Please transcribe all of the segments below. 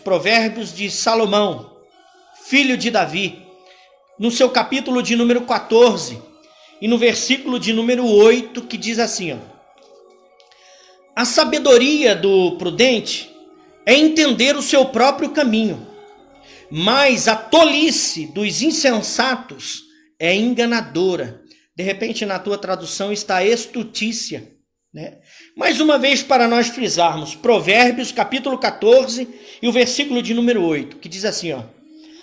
Provérbios de Salomão, filho de Davi, no seu capítulo de número 14 e no versículo de número 8, que diz assim: a sabedoria do prudente é entender o seu próprio caminho, mas a tolice dos insensatos é enganadora. De repente, na tua tradução está estutícia, né? Mais uma vez, para nós frisarmos, Provérbios, capítulo 14 e o versículo de número 8, que diz assim: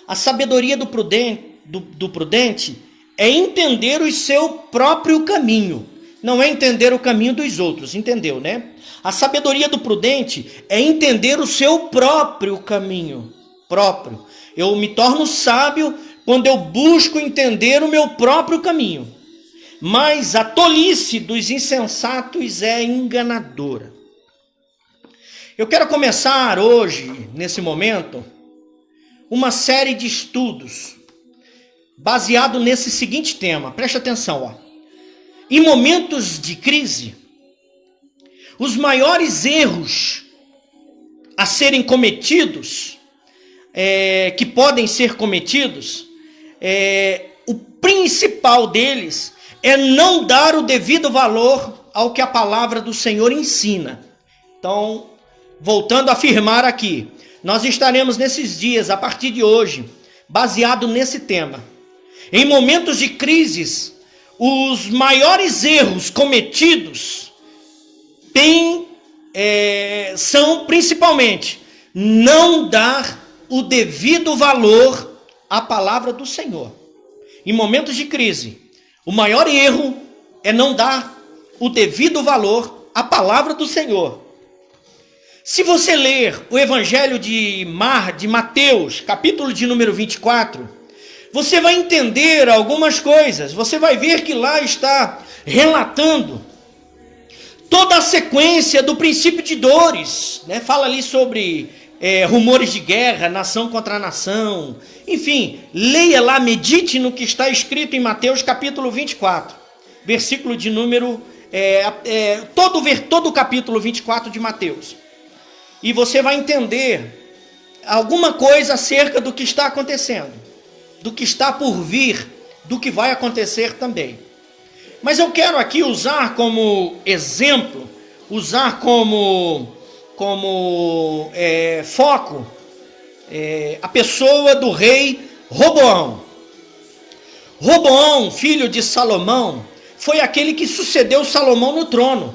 a sabedoria do prudente é entender o seu próprio caminho, não é entender o caminho dos outros, entendeu, né? A sabedoria do prudente é entender o seu próprio caminho, próprio. Eu me torno sábio quando eu busco entender o meu próprio caminho. Mas a tolice dos insensatos é enganadora. Eu quero começar hoje, nesse momento, uma série de estudos baseado nesse seguinte tema. Preste atenção, Em momentos de crise, os maiores erros a serem cometidos, que podem ser cometidos, o principal deles é não dar o devido valor ao que a palavra do Senhor ensina. Então, voltando a afirmar aqui, nós estaremos nesses dias, a partir de hoje, baseado nesse tema. Em momentos de crises, os maiores erros cometidos são principalmente não dar o devido valor à palavra do Senhor. Em momentos de crise, o maior erro é não dar o devido valor à palavra do Senhor. Se você ler o Evangelho de Mateus, capítulo de número 24, você vai entender algumas coisas. Você vai ver que lá está relatando toda a sequência do princípio de dores, né? Fala ali sobre rumores de guerra, nação contra nação. Enfim, leia lá, medite no que está escrito em Mateus capítulo 24, versículo de número, todo o capítulo 24 de Mateus. E você vai entender alguma coisa acerca do que está acontecendo, do que está por vir, do que vai acontecer também. Mas eu quero aqui usar como exemplo, usar como foco a pessoa do rei Roboão. Roboão, filho de Salomão, foi aquele que sucedeu Salomão no trono.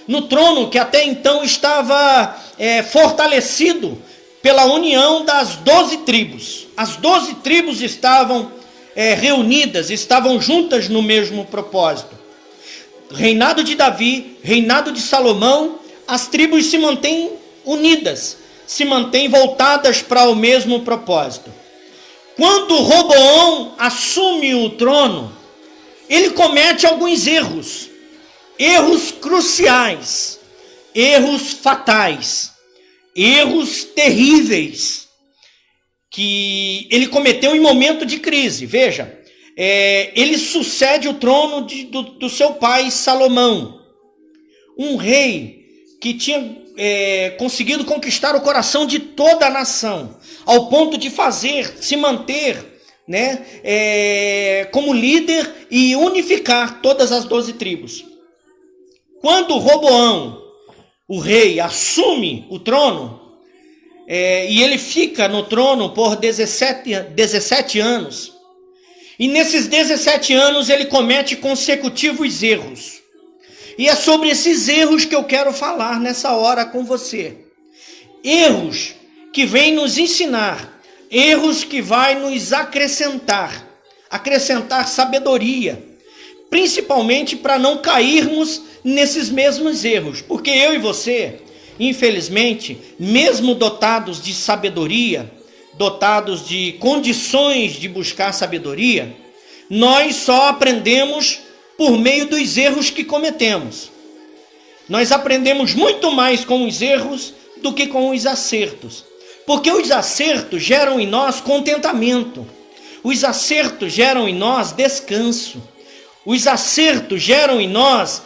No trono que até então estava fortalecido pela união das 12 tribos. As 12 tribos estavam reunidas, estavam juntas no mesmo propósito. Reinado de Davi, reinado de Salomão, as tribos se mantêm unidas, se mantêm voltadas para o mesmo propósito. Quando Roboão assume o trono, ele comete alguns erros cruciais, erros fatais, erros terríveis, que ele cometeu em momento de crise. Veja, ele sucede o trono do seu pai Salomão, um rei que tinha conseguido conquistar o coração de toda a nação, ao ponto de se manter, né, como líder e unificar todas as 12 tribos. Quando Roboão, o rei, assume o trono, e ele fica no trono por 17 anos, e nesses 17 anos ele comete consecutivos erros. E é sobre esses erros que eu quero falar nessa hora com você. Erros que vêm nos ensinar, erros que vai nos acrescentar sabedoria, principalmente para não cairmos nesses mesmos erros. Porque eu e você, infelizmente, mesmo dotados de sabedoria, dotados de condições de buscar sabedoria, nós só aprendemos por meio dos erros que cometemos. Nós aprendemos muito mais com os erros do que com os acertos. Porque os acertos geram em nós contentamento. Os acertos geram em nós descanso. Os acertos geram em nós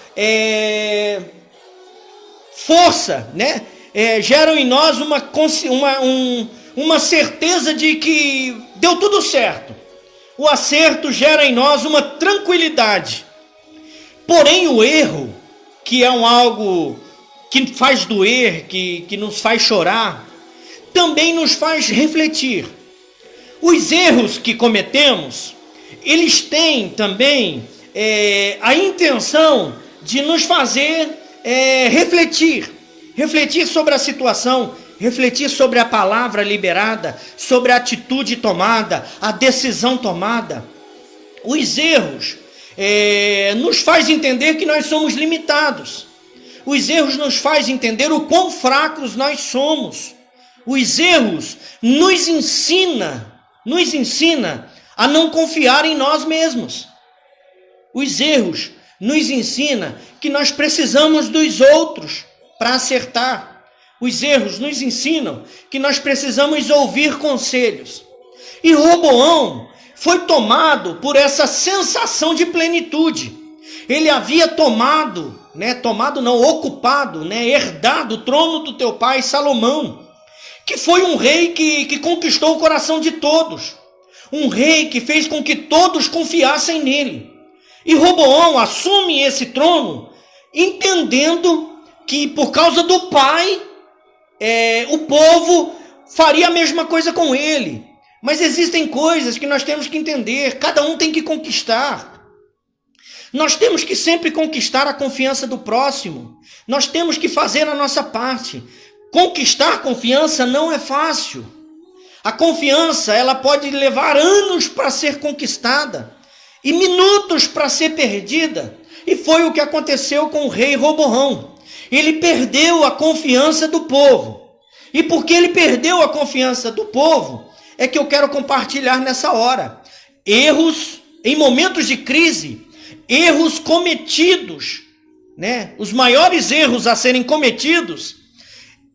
força, né? geram em nós uma certeza de que deu tudo certo. O acerto gera em nós uma tranquilidade. Porém, o erro, que é algo que faz doer, que nos faz chorar, também nos faz refletir. Os erros que cometemos, eles têm também a intenção de nos fazer refletir sobre a situação, refletir sobre a palavra liberada, sobre a atitude tomada, a decisão tomada. Os erros nos faz entender que nós somos limitados. Os erros nos faz entender o quão fracos nós somos. Os erros nos ensina a não confiar em nós mesmos. Os erros nos ensinam que nós precisamos dos outros para acertar. Os erros nos ensinam que nós precisamos ouvir conselhos. E Roboão foi tomado por essa sensação de plenitude. Ele havia ocupado, herdado o trono do teu pai Salomão, que foi um rei que conquistou o coração de todos. Um rei que fez com que todos confiassem nele. E Roboão assume esse trono, entendendo que por causa do pai, o povo faria a mesma coisa com ele. Mas existem coisas que nós temos que entender, cada um tem que conquistar. Nós temos que sempre conquistar a confiança do próximo. Nós temos que fazer a nossa parte. Conquistar confiança não é fácil. A confiança, ela pode levar anos para ser conquistada e minutos para ser perdida. E foi o que aconteceu com o rei Roboão. Ele perdeu a confiança do povo. E porque ele perdeu a confiança do povo, é que eu quero compartilhar nessa hora. Erros, em momentos de crise, erros cometidos, os maiores erros a serem cometidos,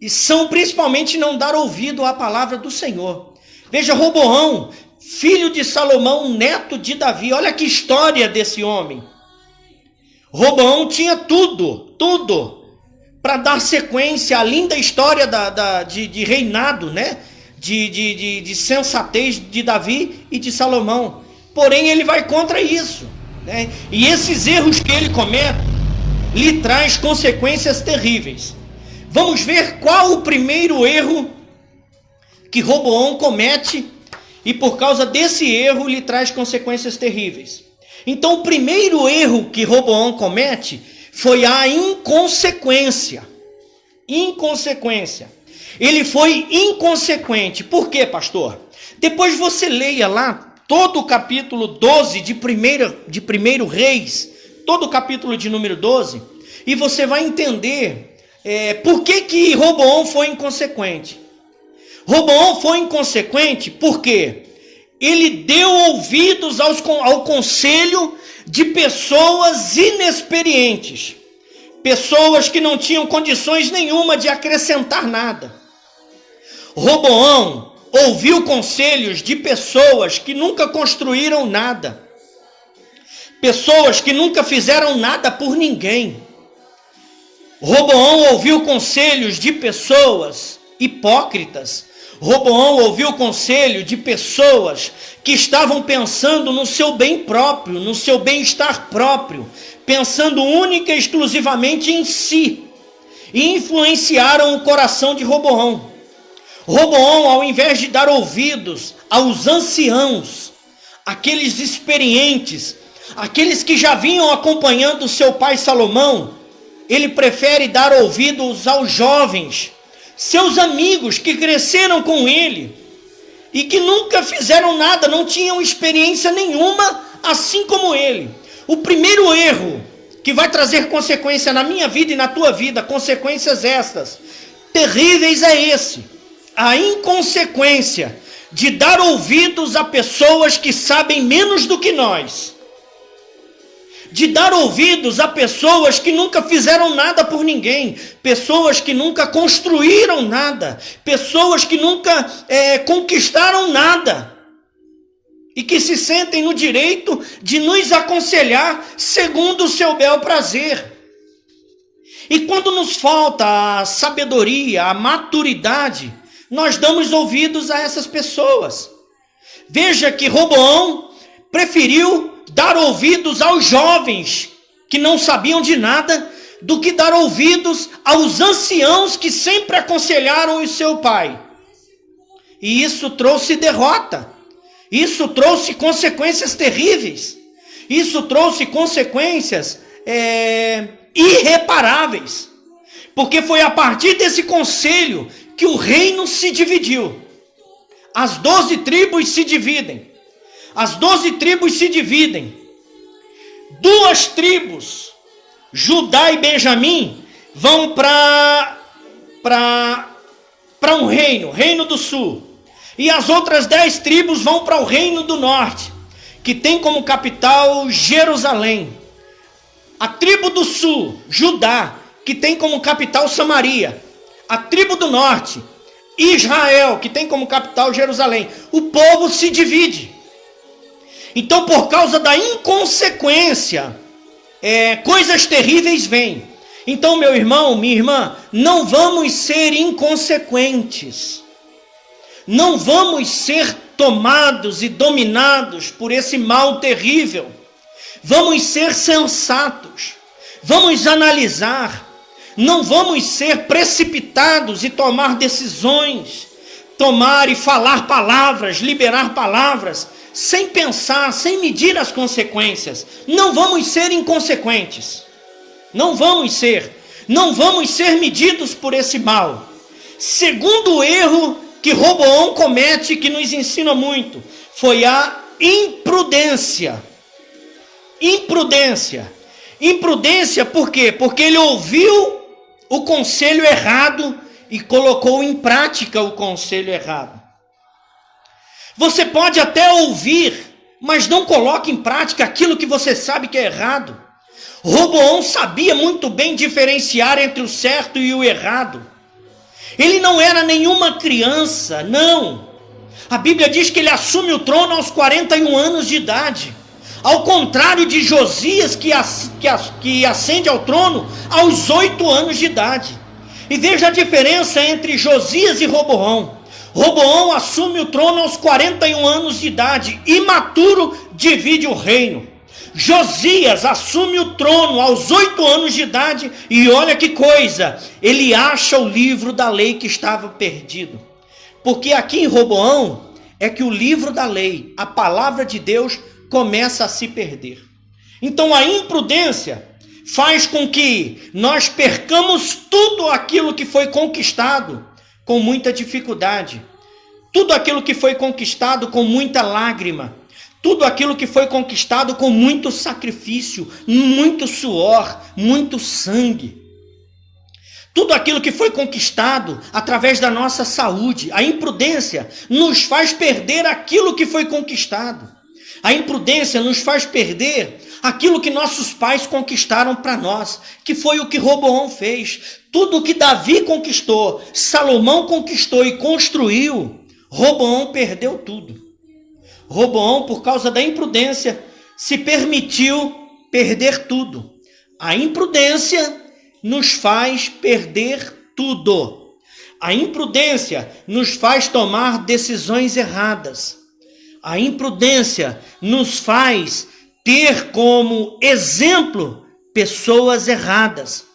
e são principalmente não dar ouvido à palavra do Senhor. Veja, Roboão, filho de Salomão, neto de Davi. Olha que história desse homem. Roboão tinha tudo para dar sequência à linda história de reinado, de sensatez de Davi e de Salomão. Porém, ele vai contra isso. E esses erros que ele comete lhe traz consequências terríveis. Vamos ver qual o primeiro erro que Roboão comete e por causa desse erro lhe traz consequências terríveis. Então o primeiro erro que Roboão comete foi a inconsequência. Ele foi inconsequente. Por quê, pastor? Depois você leia lá todo o capítulo 12 de 1 Reis, todo o capítulo de número 12, e você vai entender por que Roboão foi inconsequente. Roboão foi inconsequente porque ele deu ouvidos ao conselho de pessoas inexperientes, pessoas que não tinham condições nenhuma de acrescentar nada. Roboão ouviu conselhos de pessoas que nunca construíram nada, pessoas que nunca fizeram nada por ninguém. Roboão ouviu conselhos de pessoas hipócritas. Roboão ouviu conselho de pessoas que estavam pensando no seu bem próprio, no seu bem-estar próprio, pensando única e exclusivamente em si, e influenciaram o coração de Roboão. Roboão, ao invés de dar ouvidos aos anciãos, aqueles experientes, aqueles que já vinham acompanhando seu pai Salomão, ele prefere dar ouvidos aos jovens, seus amigos que cresceram com ele e que nunca fizeram nada, não tinham experiência nenhuma, assim como ele. O primeiro erro que vai trazer consequência na minha vida e na tua vida, consequências estas terríveis, é esse: a inconsequência de dar ouvidos a pessoas que sabem menos do que nós, de dar ouvidos a pessoas que nunca fizeram nada por ninguém, pessoas que nunca construíram nada, pessoas que nunca conquistaram nada, e que se sentem no direito de nos aconselhar segundo o seu bel prazer. E quando nos falta a sabedoria, a maturidade, nós damos ouvidos a essas pessoas. Veja que Roboão preferiu dar ouvidos aos jovens que não sabiam de nada, do que dar ouvidos aos anciãos que sempre aconselharam o seu pai. E isso trouxe derrota. Isso trouxe consequências terríveis. Isso trouxe consequências irreparáveis. Porque foi a partir desse conselho que o reino se dividiu. As 12 tribos se dividem. As 12 tribos se dividem. 2 tribos, Judá e Benjamim, vão para um reino do sul. E as outras 10 tribos vão para o reino do norte, que tem como capital Jerusalém. A tribo do sul, Judá, que tem como capital Samaria. A tribo do norte, Israel, que tem como capital Jerusalém. O povo se divide. Então, por causa da inconsequência, coisas terríveis vêm. Então, meu irmão, minha irmã, não vamos ser inconsequentes. Não vamos ser tomados e dominados por esse mal terrível. Vamos ser sensatos. Vamos analisar. Não vamos ser precipitados e tomar decisões. Tomar e falar palavras, liberar palavras, sem pensar, sem medir as consequências. Não vamos ser inconsequentes. Não vamos ser medidos por esse mal. Segundo erro que Roboão comete, que nos ensina muito, foi a imprudência. Imprudência por quê? Porque ele ouviu o conselho errado e colocou em prática o conselho errado. Você pode até ouvir, mas não coloque em prática aquilo que você sabe que é errado. Roboão sabia muito bem diferenciar entre o certo e o errado. Ele não era nenhuma criança, não. A Bíblia diz que ele assume o trono aos 41 anos de idade. Ao contrário de Josias, que ascende ao trono aos 8 anos de idade. E veja a diferença entre Josias e Roboão. Roboão assume o trono aos 41 anos de idade, imaturo, divide o reino. Josias assume o trono aos 8 anos de idade e olha que coisa, ele acha o livro da lei que estava perdido. Porque aqui em Roboão é que o livro da lei, a palavra de Deus, começa a se perder. Então a imprudência faz com que nós percamos tudo aquilo que foi conquistado com muita dificuldade. Tudo aquilo que foi conquistado com muita lágrima. Tudo aquilo que foi conquistado com muito sacrifício, muito suor, muito sangue. Tudo aquilo que foi conquistado através da nossa saúde. A imprudência nos faz perder aquilo que foi conquistado. A imprudência nos faz perder aquilo que nossos pais conquistaram para nós, que foi o que Roboão fez. Tudo o que Davi conquistou, Salomão conquistou e construiu, Roboão perdeu tudo. Roboão, por causa da imprudência, se permitiu perder tudo. A imprudência nos faz perder tudo. A imprudência nos faz tomar decisões erradas. A imprudência nos faz ter como exemplo pessoas erradas.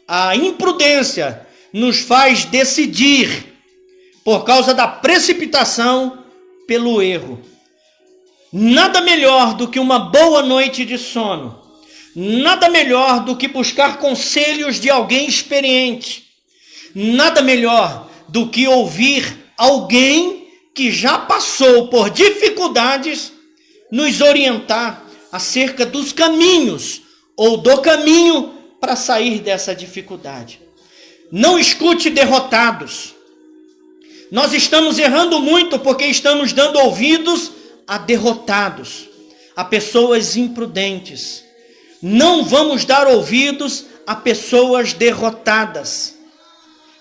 A imprudência nos faz decidir por causa da precipitação pelo erro. Nada melhor do que uma boa noite de sono. Nada melhor do que buscar conselhos de alguém experiente. Nada melhor do que ouvir alguém que já passou por dificuldades nos orientar acerca dos caminhos ou do caminho para sair dessa dificuldade. Não escute derrotados. Nós estamos errando muito porque estamos dando ouvidos a derrotados, a pessoas imprudentes. Não vamos dar ouvidos a pessoas derrotadas.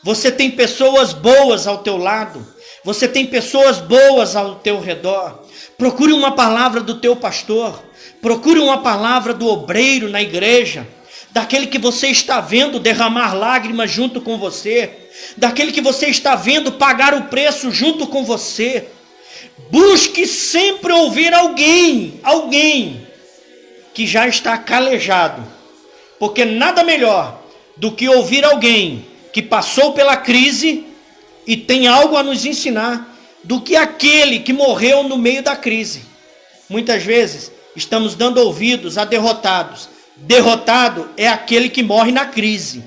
Você tem pessoas boas ao teu lado. Você tem pessoas boas ao teu redor. Procure uma palavra do teu pastor. Procure uma palavra do obreiro na igreja. daquele que você está vendo derramar lágrimas junto com você, daquele que você está vendo pagar o preço junto com você. Busque sempre ouvir alguém que já está calejado, porque nada melhor do que ouvir alguém que passou pela crise e tem algo a nos ensinar, do que aquele que morreu no meio da crise. Muitas vezes estamos dando ouvidos a derrotados. Derrotado é aquele que morre na crise.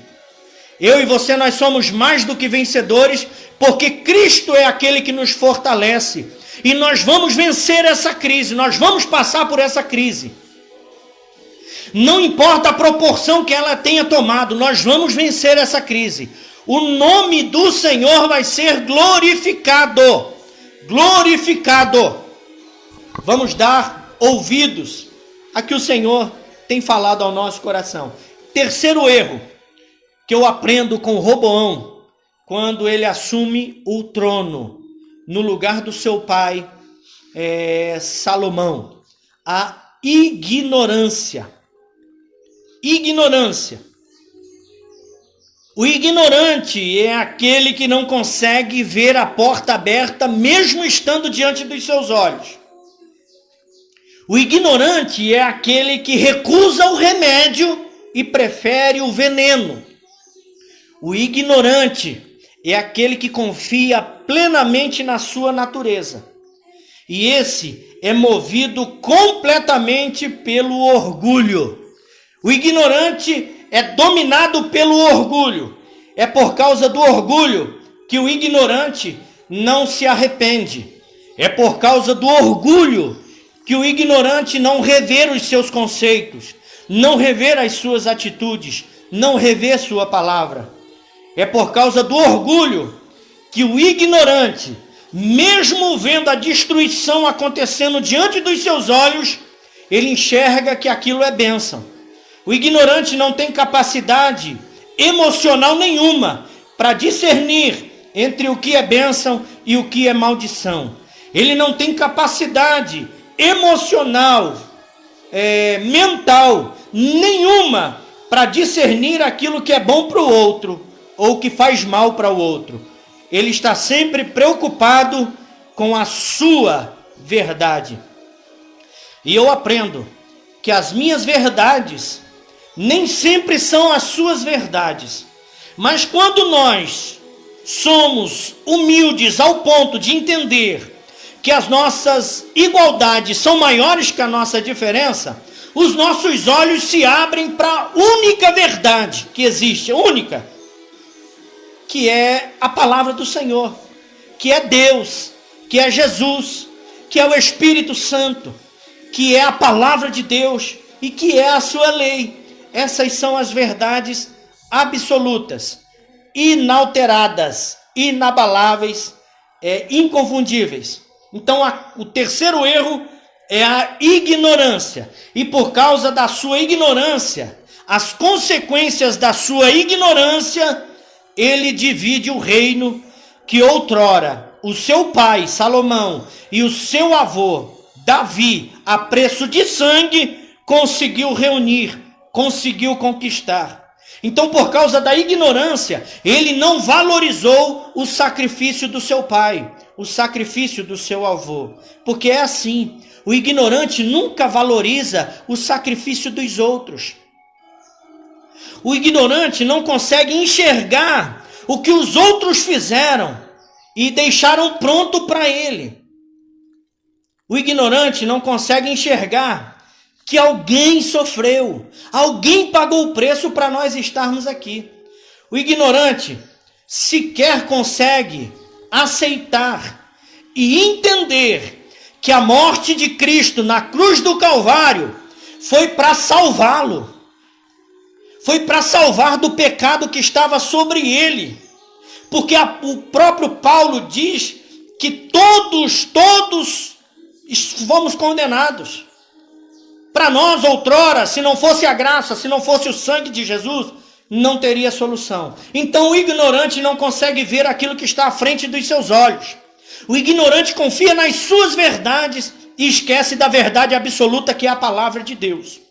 Eu e você, nós somos mais do que vencedores, porque Cristo é aquele que nos fortalece. E nós vamos vencer essa crise, nós vamos passar por essa crise. Não importa a proporção que ela tenha tomado, nós vamos vencer essa crise. O nome do Senhor vai ser glorificado. Glorificado. Vamos dar ouvidos a que o Senhor tem falado ao nosso coração. Terceiro erro que eu aprendo com Roboão, quando ele assume o trono no lugar do seu pai Salomão. A ignorância. Ignorância. O ignorante é aquele que não consegue ver a porta aberta, mesmo estando diante dos seus olhos. O ignorante é aquele que recusa o remédio e prefere o veneno. O ignorante é aquele que confia plenamente na sua natureza. E esse é movido completamente pelo orgulho. O ignorante é dominado pelo orgulho. É por causa do orgulho que o ignorante não se arrepende. É por causa do orgulho que o ignorante não revê os seus conceitos, não revê as suas atitudes, não revê sua palavra. É por causa do orgulho que o ignorante, mesmo vendo a destruição acontecendo diante dos seus olhos, ele enxerga que aquilo é bênção. O ignorante não tem capacidade emocional nenhuma para discernir entre o que é bênção e o que é maldição. Ele não tem capacidade emocional, mental nenhuma para discernir aquilo que é bom para o outro ou que faz mal para o outro. Ele está sempre preocupado com a sua verdade. E eu aprendo que as minhas verdades nem sempre são as suas verdades. Mas quando nós somos humildes ao ponto de entender que as nossas igualdades são maiores que a nossa diferença, os nossos olhos se abrem para a única verdade que existe, única, que é a palavra do Senhor, que é Deus, que é Jesus, que é o Espírito Santo, que é a palavra de Deus e que é a sua lei. Essas são as verdades absolutas, inalteradas, inabaláveis, inconfundíveis. Então, o terceiro erro é a ignorância. E por causa da sua ignorância, as consequências da sua ignorância, ele divide o reino que outrora o seu pai, Salomão, e o seu avô, Davi, a preço de sangue, conseguiu reunir, conseguiu conquistar. Então, por causa da ignorância, ele não valorizou o sacrifício do seu pai, o sacrifício do seu avô. Porque é assim, o ignorante nunca valoriza o sacrifício dos outros. O ignorante não consegue enxergar o que os outros fizeram e deixaram pronto para ele. O ignorante não consegue enxergar que alguém sofreu, alguém pagou o preço para nós estarmos aqui. O ignorante sequer consegue aceitar e entender que a morte de Cristo na cruz do Calvário foi para salvá-lo. Foi para salvar do pecado que estava sobre ele. Porque o próprio Paulo diz que todos fomos condenados. Para nós, outrora, se não fosse a graça, se não fosse o sangue de Jesus, não teria solução. Então o ignorante não consegue ver aquilo que está à frente dos seus olhos. O ignorante confia nas suas verdades e esquece da verdade absoluta que é a palavra de Deus.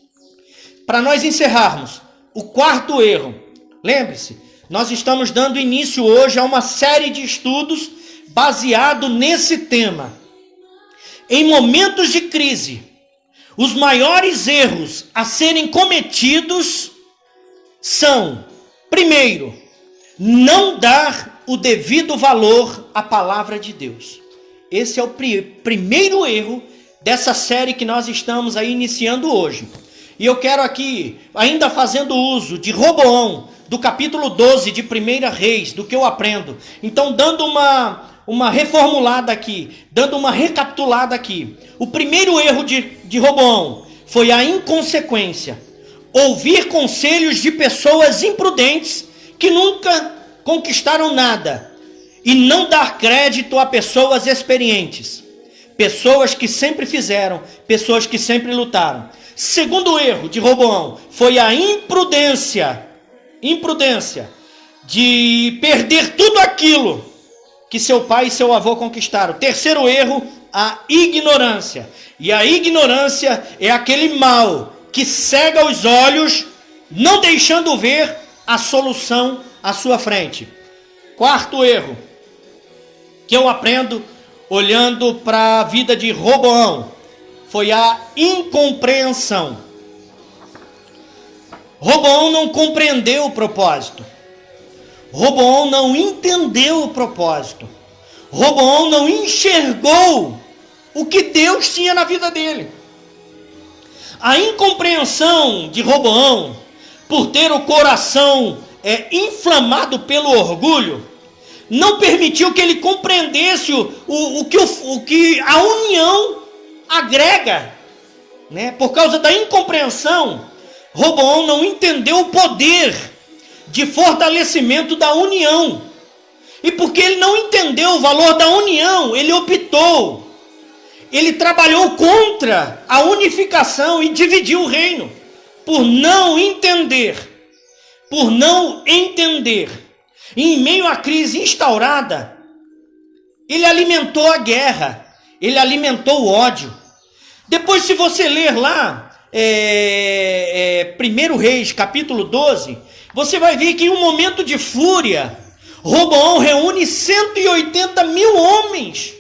Para nós encerrarmos, o quarto erro. Lembre-se, nós estamos dando início hoje a uma série de estudos baseado nesse tema. Em momentos de crise, os maiores erros a serem cometidos são, primeiro, não dar o devido valor à palavra de Deus. Esse é o primeiro erro dessa série que nós estamos aí iniciando hoje. E eu quero aqui, ainda fazendo uso de Roboão, do capítulo 12 de 1 Reis, do que eu aprendo. Então, dando uma reformulada aqui, dando uma recapitulada aqui. O primeiro erro de Roboão foi a inconsequência. Ouvir conselhos de pessoas imprudentes que nunca conquistaram nada. E não dar crédito a pessoas experientes. Pessoas que sempre fizeram, pessoas que sempre lutaram. Segundo erro de Roboão foi a imprudência de perder tudo aquilo que seu pai e seu avô conquistaram. Terceiro erro, a ignorância. E a ignorância é aquele mal que cega os olhos, não deixando ver a solução à sua frente. Quarto erro que eu aprendo olhando para a vida de Roboão foi a incompreensão. Roboão não compreendeu o propósito. Roboão não entendeu o propósito. Roboão não enxergou o que Deus tinha na vida dele. A incompreensão de Roboão, por ter o coração inflamado pelo orgulho, não permitiu que ele compreendesse o que a união agrega, né? Por causa da incompreensão, Roboão não entendeu o poder de fortalecimento da união. E porque ele não entendeu o valor da união, ele optou. Ele trabalhou contra a unificação e dividiu o reino. Por não entender. E em meio à crise instaurada, ele alimentou a guerra. Ele alimentou o ódio. Depois, se você ler lá, 1 Reis, capítulo 12, você vai ver que em um momento de fúria, Roboão reúne 180 mil homens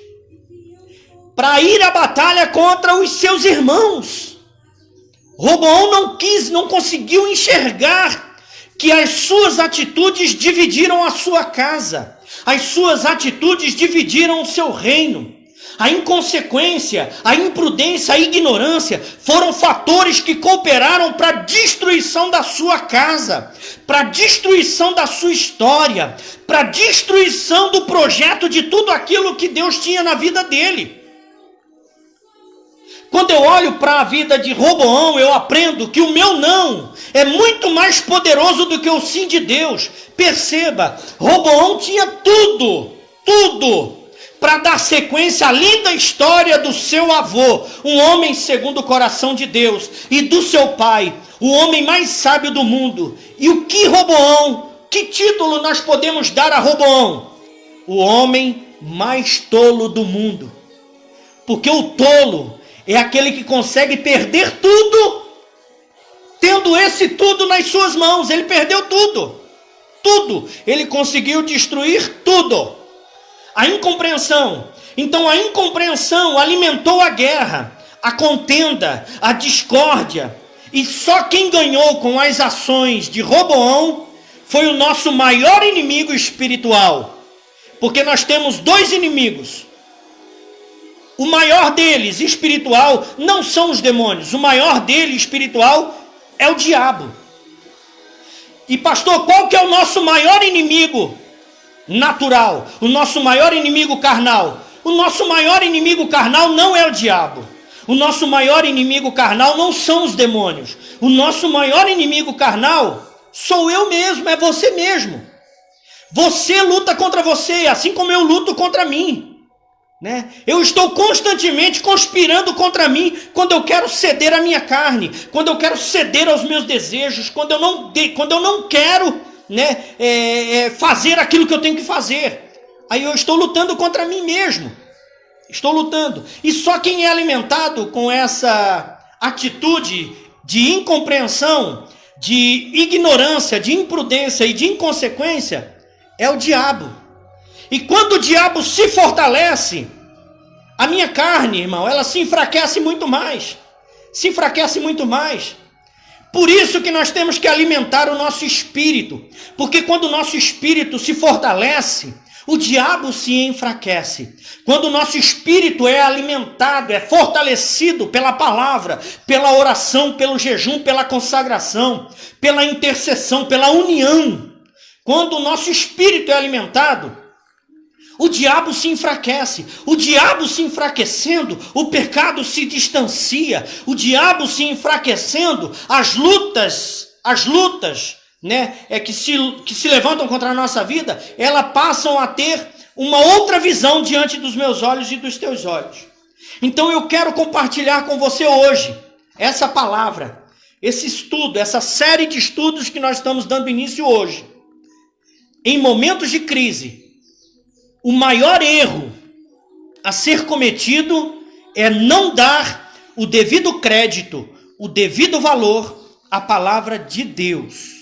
para ir à batalha contra os seus irmãos. Roboão não conseguiu enxergar que as suas atitudes dividiram a sua casa, as suas atitudes dividiram o seu reino. A inconsequência, a imprudência, a ignorância foram fatores que cooperaram para a destruição da sua casa, para a destruição da sua história, para a destruição do projeto de tudo aquilo que Deus tinha na vida dele. Quando eu olho para a vida de Roboão, eu aprendo que o meu não é muito mais poderoso do que o sim de Deus. Perceba, Roboão tinha tudo para dar sequência à linda história do seu avô, um homem segundo o coração de Deus, e do seu pai, o homem mais sábio do mundo. E o que Roboão, que título nós podemos dar a Roboão? O homem mais tolo do mundo. Porque o tolo é aquele que consegue perder tudo, tendo esse tudo nas suas mãos. Ele perdeu tudo. Ele conseguiu destruir tudo. A incompreensão. Então a incompreensão alimentou a guerra, a contenda, a discórdia. E só quem ganhou com as ações de Roboão foi o nosso maior inimigo espiritual. Porque nós temos dois inimigos. O maior deles, espiritual, não são os demônios. O maior deles, espiritual, é o diabo. E pastor, qual que é o nosso maior inimigo natural? O nosso maior inimigo carnal? O nosso maior inimigo carnal não é o diabo. O nosso maior inimigo carnal não são os demônios. O nosso maior inimigo carnal sou eu mesmo, é você mesmo. Você luta contra você, assim como eu luto contra mim. Né? Eu estou constantemente conspirando contra mim quando eu quero ceder à minha carne, quando eu quero ceder aos meus desejos, quando eu não quero, né, fazer aquilo que eu tenho que fazer. Aí eu estou lutando contra mim mesmo. Estou lutando. E só quem é alimentado com essa atitude de incompreensão de ignorância, de imprudência e de inconsequência é o diabo. E quando o diabo se fortalece, a minha carne, irmão, ela se enfraquece muito mais. Se enfraquece muito mais. Por isso que nós temos que alimentar o nosso espírito. Porque quando o nosso espírito se fortalece, o diabo se enfraquece. Quando o nosso espírito é alimentado, é fortalecido pela palavra, pela oração, pelo jejum, pela consagração, pela intercessão, pela união. Quando o nosso espírito é alimentado, o diabo se enfraquece. O diabo se enfraquecendo, o pecado se distancia. O diabo se enfraquecendo, as lutas, né, que se levantam contra a nossa vida, elas passam a ter uma outra visão diante dos meus olhos e dos teus olhos. Então eu quero compartilhar com você hoje essa palavra, esse estudo, essa série de estudos que nós estamos dando início hoje. Em momentos de crise, o maior erro a ser cometido é não dar o devido crédito, o devido valor à palavra de Deus.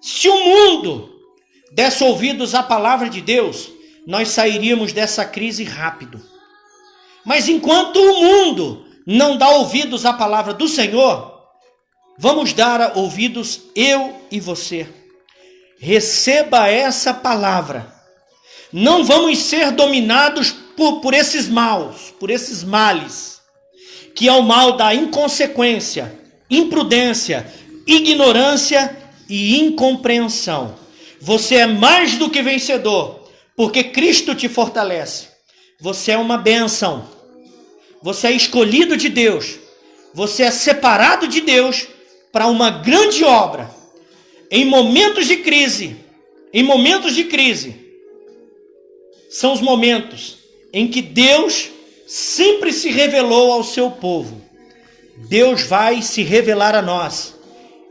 Se o mundo desse ouvidos à palavra de Deus, nós sairíamos dessa crise rápido. Mas enquanto o mundo não dá ouvidos à palavra do Senhor, vamos dar ouvidos eu e você. Receba essa palavra. Não vamos ser dominados por esses males, que é o mal da inconsequência, imprudência, ignorância e incompreensão. Você é mais do que vencedor, porque Cristo te fortalece. Você é uma bênção. Você é escolhido de Deus. Você é separado de Deus para uma grande obra. Em momentos de crise, são os momentos em que Deus sempre se revelou ao seu povo. Deus vai se revelar a nós.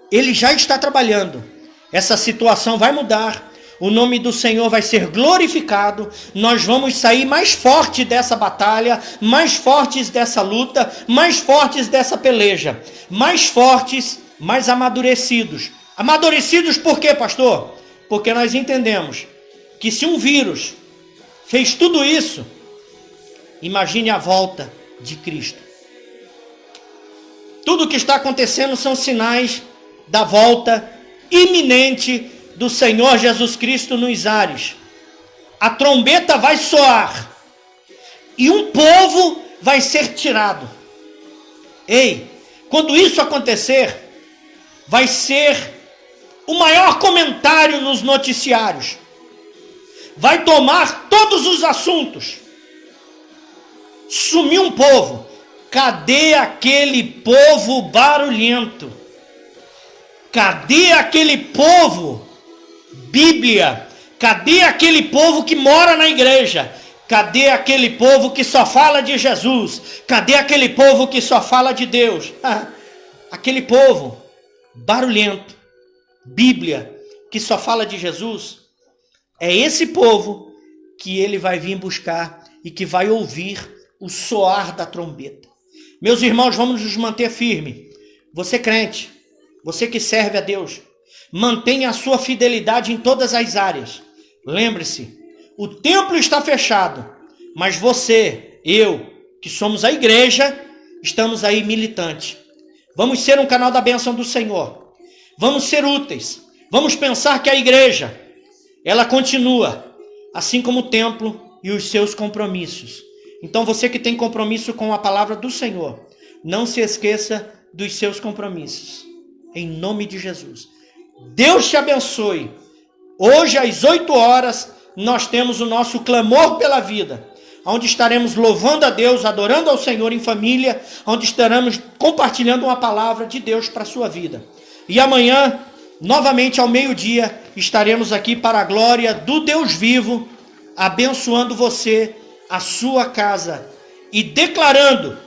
Ele já está trabalhando. Essa situação vai mudar. O nome do Senhor vai ser glorificado. Nós vamos sair mais fortes dessa batalha, mais fortes dessa luta, mais fortes dessa peleja. Mais fortes, mais amadurecidos. Amadurecidos por quê, pastor? Porque nós entendemos que se um vírus fez tudo isso, imagine a volta de Cristo. Tudo o que está acontecendo são sinais da volta iminente do Senhor Jesus Cristo nos ares. A trombeta vai soar e um povo vai ser tirado. Ei, quando isso acontecer, vai ser o maior comentário nos noticiários. Vai tomar todos os assuntos. Sumiu um povo. Cadê aquele povo barulhento? Cadê aquele povo Bíblia? Cadê aquele povo que mora na igreja? Cadê aquele povo que só fala de Jesus? Cadê aquele povo que só fala de Deus? Aquele povo barulhento, Bíblia, que só fala de Jesus. É esse povo que ele vai vir buscar e que vai ouvir o soar da trombeta. Meus irmãos, vamos nos manter firmes. Você crente, você que serve a Deus, mantenha a sua fidelidade em todas as áreas. Lembre-se, o templo está fechado, mas você, eu, que somos a igreja, estamos aí militantes. Vamos ser um canal da bênção do Senhor. Vamos ser úteis. Vamos pensar que a igreja, ela continua, assim como o templo e os seus compromissos. Então você que tem compromisso com a palavra do Senhor, não se esqueça dos seus compromissos. Em nome de Jesus. Deus te abençoe. Hoje às 8 horas nós temos o nosso clamor pela vida, onde estaremos louvando a Deus, adorando ao Senhor em família, onde estaremos compartilhando uma palavra de Deus para a sua vida. E amanhã, novamente ao meio-dia, estaremos aqui para a glória do Deus vivo, abençoando você, a sua casa e declarando,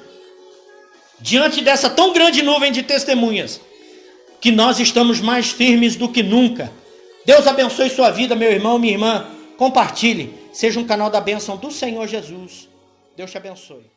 diante dessa tão grande nuvem de testemunhas, que nós estamos mais firmes do que nunca. Deus abençoe sua vida, meu irmão, minha irmã. Compartilhe. Seja um canal da bênção do Senhor Jesus. Deus te abençoe.